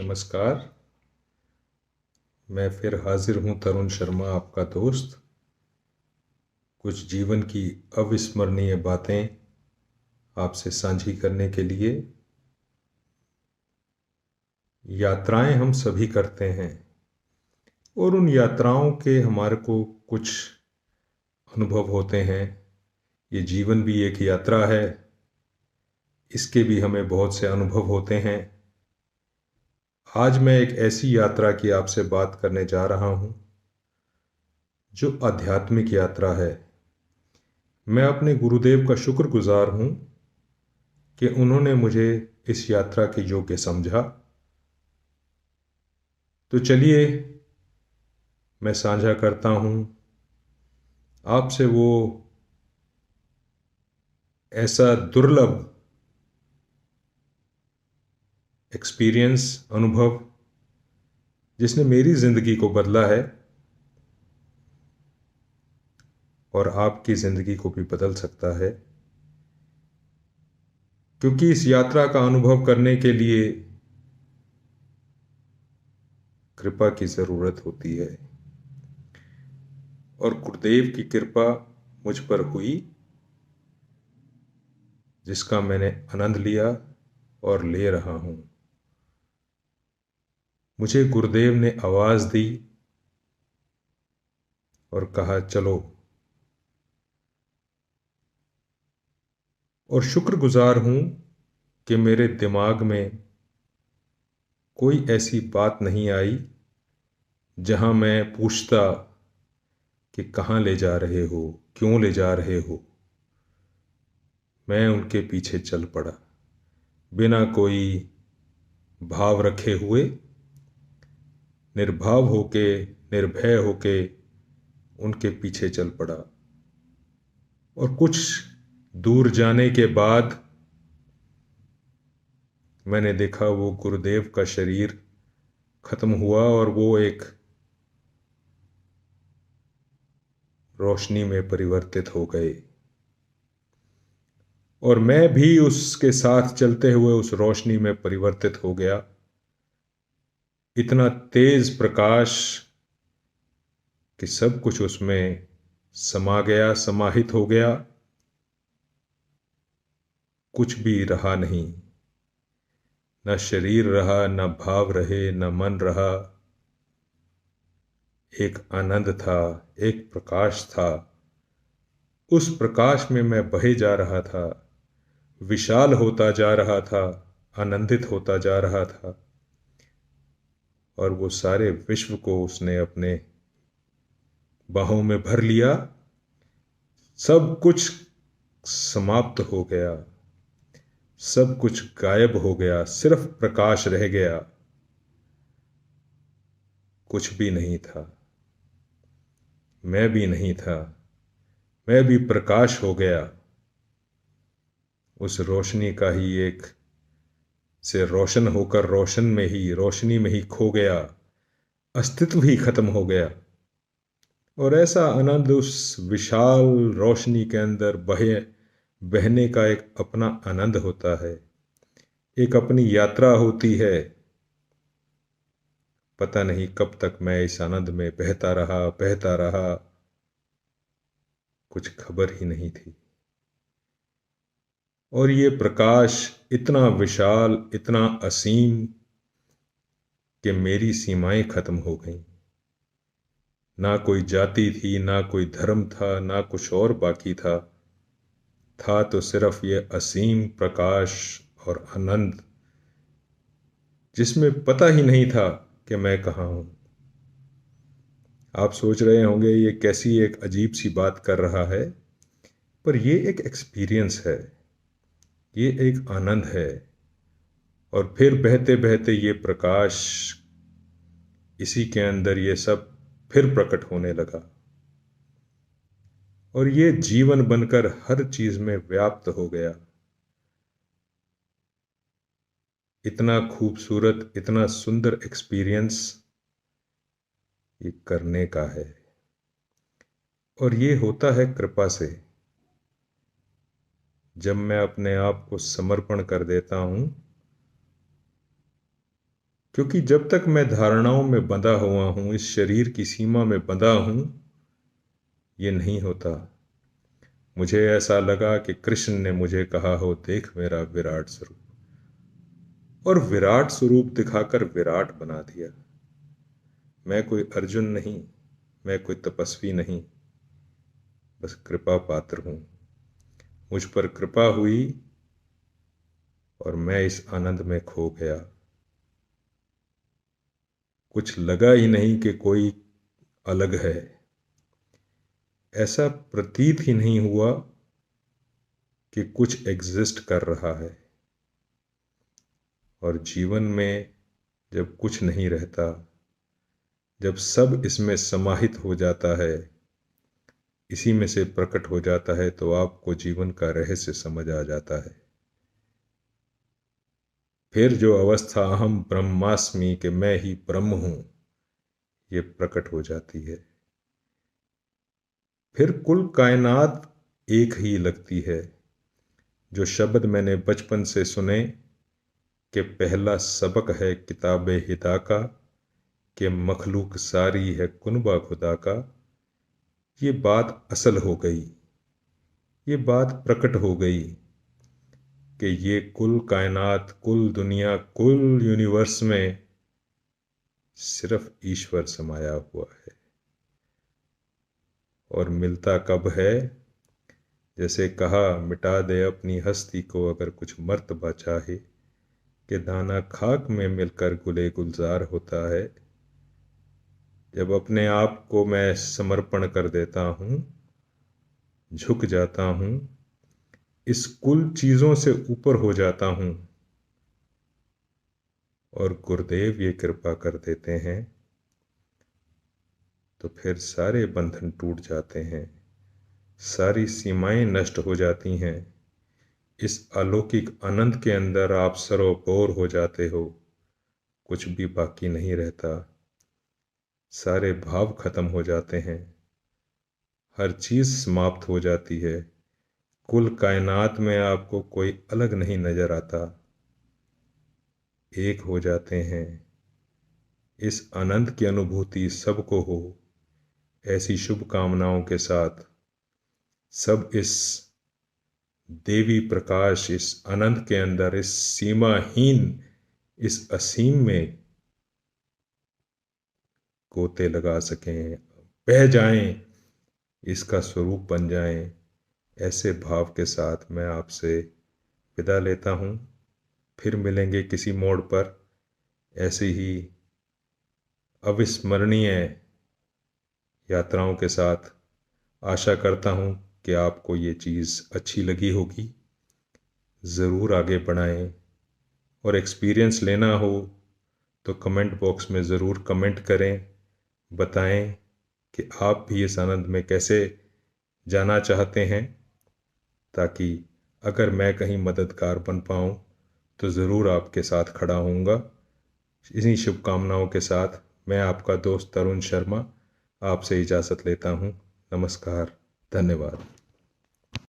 नमस्कार। मैं फिर हाजिर हूँ, तरुण शर्मा, आपका दोस्त, कुछ जीवन की अविस्मरणीय बातें आपसे साझी करने के लिए। यात्राएं हम सभी करते हैं और उन यात्राओं के हमारे को कुछ अनुभव होते हैं। ये जीवन भी एक यात्रा है, इसके भी हमें बहुत से अनुभव होते हैं। आज मैं एक ऐसी यात्रा की आपसे बात करने जा रहा हूँ जो आध्यात्मिक यात्रा है। मैं अपने गुरुदेव का शुक्रगुजार हूँ कि उन्होंने मुझे इस यात्रा के योग्य समझा। तो चलिए मैं साझा करता हूँ आपसे वो ऐसा दुर्लभ एक्सपीरियंस, अनुभव, जिसने मेरी ज़िंदगी को बदला है और आपकी ज़िंदगी को भी बदल सकता है। क्योंकि इस यात्रा का अनुभव करने के लिए कृपा की ज़रूरत होती है और गुरुदेव की कृपा मुझ पर हुई, जिसका मैंने आनंद लिया और ले रहा हूँ। मुझे गुरुदेव ने आवाज़ दी और कहा चलो, और शुक्रगुजार हूँ कि मेरे दिमाग में कोई ऐसी बात नहीं आई जहां मैं पूछता कि कहाँ ले जा रहे हो, क्यों ले जा रहे हो। मैं उनके पीछे चल पड़ा बिना कोई भाव रखे हुए, निर्भाव होके, निर्भय होके उनके पीछे चल पड़ा। और कुछ दूर जाने के बाद मैंने देखा वो गुरुदेव का शरीर खत्म हुआ और वो एक रोशनी में परिवर्तित हो गए, और मैं भी उसके साथ चलते हुए उस रोशनी में परिवर्तित हो गया। इतना तेज प्रकाश कि सब कुछ उसमें समा गया, समाहित हो गया। कुछ भी रहा नहीं, न शरीर रहा, न भाव रहे, न मन रहा। एक आनंद था, एक प्रकाश था। उस प्रकाश में मैं बहे जा रहा था, विशाल होता जा रहा था, आनंदित होता जा रहा था। और वो सारे विश्व को उसने अपने बाहों में भर लिया। सब कुछ समाप्त हो गया, सब कुछ गायब हो गया, सिर्फ प्रकाश रह गया। कुछ भी नहीं था, मैं भी नहीं था, मैं भी प्रकाश हो गया। उस रोशनी का ही एक से रोशन होकर रोशन में ही, रोशनी में ही खो गया, अस्तित्व ही खत्म हो गया। और ऐसा आनंद उस विशाल रोशनी के अंदर बहने का एक अपना आनंद होता है, एक अपनी यात्रा होती है। पता नहीं कब तक मैं इस आनंद में बहता रहा, बहता रहा, कुछ खबर ही नहीं थी। और ये प्रकाश इतना विशाल, इतना असीम कि मेरी सीमाएं खत्म हो गईं। ना कोई जाति थी, ना कोई धर्म था, ना कुछ और बाकी था तो सिर्फ ये असीम प्रकाश और आनंद, जिसमें पता ही नहीं था कि मैं कहाँ हूं। आप सोच रहे होंगे ये कैसी एक अजीब सी बात कर रहा है, पर ये एक एक्सपीरियंस है, ये एक आनंद है। और फिर बहते बहते ये प्रकाश, इसी के अंदर ये सब फिर प्रकट होने लगा और ये जीवन बनकर हर चीज में व्याप्त हो गया। इतना खूबसूरत, इतना सुंदर एक्सपीरियंस ये करने का है, और ये होता है कृपा से। जब मैं अपने आप को समर्पण कर देता हूं क्योंकि जब तक मैं धारणाओं में बंधा हुआ हूं, इस शरीर की सीमा में बंधा हूं, ये नहीं होता। मुझे ऐसा लगा कि कृष्ण ने मुझे कहा हो, देख मेरा विराट स्वरूप, और विराट स्वरूप दिखाकर विराट बना दिया। मैं कोई अर्जुन नहीं, मैं कोई तपस्वी नहीं, बस कृपा पात्र हूं। मुझ पर कृपा हुई और मैं इस आनंद में खो गया। कुछ लगा ही नहीं कि कोई अलग है। ऐसा प्रतीत ही नहीं हुआ कि कुछ एग्जिस्ट कर रहा है। और जीवन में जब कुछ नहीं रहता, जब सब इसमें समाहित हो जाता है, इसी में से प्रकट हो जाता है, तो आपको जीवन का रहस्य समझ आ जाता है। फिर जो अवस्था अहम ब्रह्मास्मि कि मैं ही ब्रह्म हूं, ये प्रकट हो जाती है। फिर कुल कायनात एक ही लगती है। जो शब्द मैंने बचपन से सुने कि पहला सबक है किताबे हिदा का, कि मखलूक सारी है कुनबा खुदा का, ये बात असल हो गई। ये बात प्रकट हो गई कि ये कुल कायनात, कुल दुनिया, कुल यूनिवर्स में सिर्फ ईश्वर समाया हुआ है। और मिलता कब है? जैसे कहा, मिटा दे अपनी हस्ती को अगर कुछ मर्तबा चाहे, कि दाना खाक में मिलकर गुले गुलजार होता है। जब अपने आप को मैं समर्पण कर देता हूँ, झुक जाता हूँ, इस कुल चीज़ों से ऊपर हो जाता हूँ, और गुरुदेव ये कृपा कर देते हैं, तो फिर सारे बंधन टूट जाते हैं, सारी सीमाएं नष्ट हो जाती हैं। इस अलौकिक आनंद के अंदर आप सरोबोर हो जाते हो, कुछ भी बाकी नहीं रहता, सारे भाव खत्म हो जाते हैं, हर चीज़ समाप्त हो जाती है। कुल कायनात में आपको कोई अलग नहीं नजर आता, एक हो जाते हैं। इस आनंद की अनुभूति सबको हो, ऐसी शुभकामनाओं के साथ सब इस देवी प्रकाश, इस आनंद के अंदर, इस सीमाहीन, इस असीम में गोते लगा सकें, बह जाएं, इसका स्वरूप बन जाएं। ऐसे भाव के साथ मैं आपसे विदा लेता हूँ। फिर मिलेंगे किसी मोड़ पर ऐसी ही अविस्मरणीय यात्राओं के साथ। आशा करता हूँ कि आपको ये चीज़ अच्छी लगी होगी। ज़रूर आगे बढ़ाएं, और एक्सपीरियंस लेना हो तो कमेंट बॉक्स में ज़रूर कमेंट करें, बताएं कि आप भी इस आनंद में कैसे जाना चाहते हैं, ताकि अगर मैं कहीं मददगार बन पाऊँ तो ज़रूर आपके साथ खड़ा होऊंगा। इन्हीं शुभकामनाओं के साथ मैं आपका दोस्त तरुण शर्मा आपसे इजाज़त लेता हूँ। नमस्कार, धन्यवाद।